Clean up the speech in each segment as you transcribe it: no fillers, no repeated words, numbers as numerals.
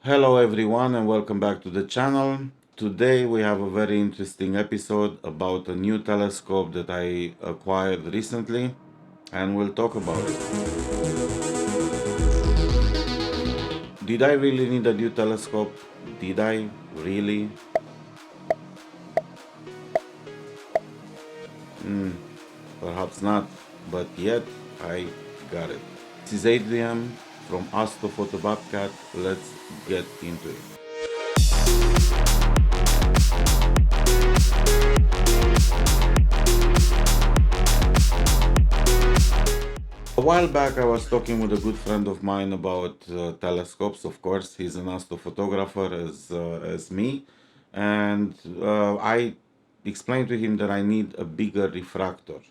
Hello everyone and welcome back to the channel. Today we have a very interesting episode about a new telescope that I acquired recently, and we'll talk about it. Did I really need a new telescope? Did I really? Perhaps not, but yet I got it. This is Adrian from Astrophotobobcat. Let's get into it. A while back I was talking with a good friend of mine about telescopes. Of course, he's an astrophotographer as me, and I explained to him that I need a bigger refractor.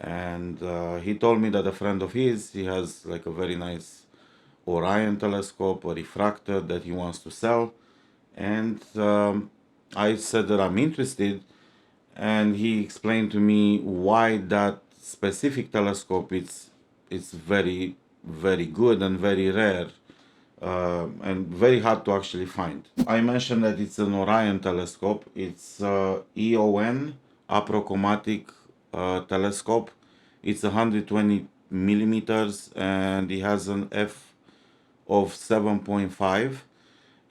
And he told me that a friend of his, he has like a very nice Orion telescope, a refractor that he wants to sell. And I said that I'm interested, and he explained to me why that specific telescope it's very good and very rare, and very hard to actually find. I mentioned that it's an Orion telescope. It's EON Apochromatic telescope. It's 120 millimeters and it has an f of 7.5,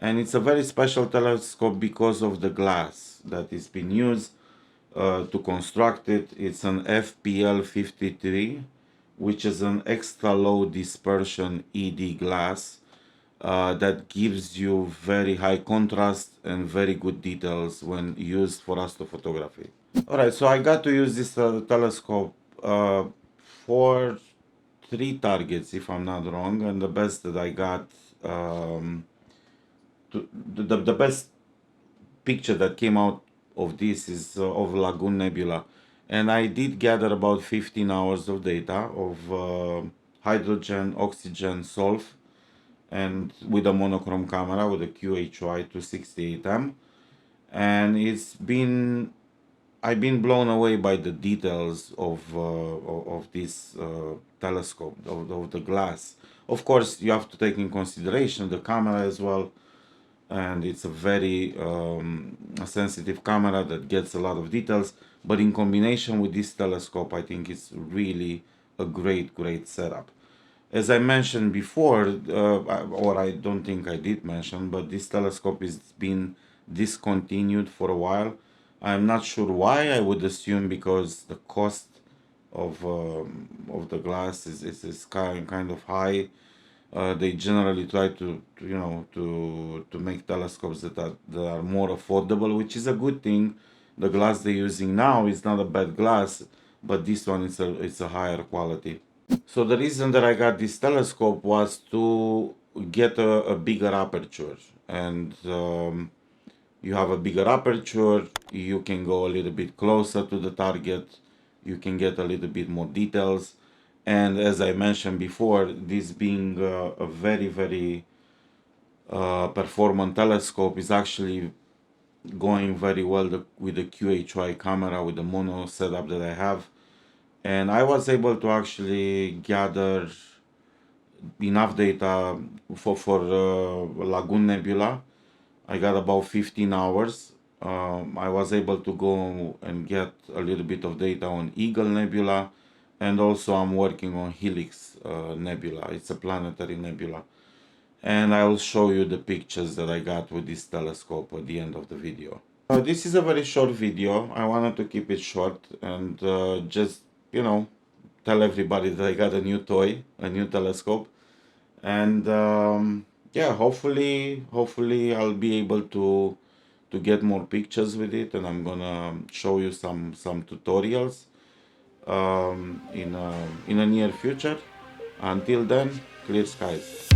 and it's a very special telescope because of the glass that is being used to construct it. It's an FPL 53, which is an extra low dispersion ED glass that gives you very high contrast and very good details when used for astrophotography. Alright, so I got to use this telescope for 3 targets, if I'm not wrong, and the best that I got, the best picture that came out of this is of Lagoon Nebula, and I did gather about 15 hours of data of hydrogen, oxygen, sulfur, and with a monochrome camera with a QHY 268M, and I've been blown away by the details of this telescope, of the glass. Of course, you have to take in consideration the camera as well, and it's a very sensitive camera that gets a lot of details. But in combination with this telescope, I think it's really a great setup. As I mentioned before, or I don't think I did mention, but this telescope is been discontinued for a while. I'm not sure why. I would assume because the cost of the glass is kind of high. They generally try to make telescopes that are more affordable, which is a good thing. The glass they're using now is not a bad glass, but this one it's a higher quality. So the reason that I got this telescope was to get a bigger aperture, and you have a bigger aperture, you can go a little bit closer to the target, you can get a little bit more details. And as I mentioned before, this being a very performant telescope is actually going very well with the QHY camera, with the mono setup that I have. And I was able to actually gather enough data for Lagoon Nebula. I got about 15 hours. I was able to go and get a little bit of data on Eagle Nebula, and also I'm working on Helix Nebula. It's a planetary nebula. And I will show you the pictures that I got with this telescope at the end of the video. This is a very short video. I wanted to keep it short and just, tell everybody that I got a new toy, a new telescope. And yeah, hopefully I'll be able to get more pictures with it, and I'm gonna show you some tutorials in a near future. Until then, clear skies.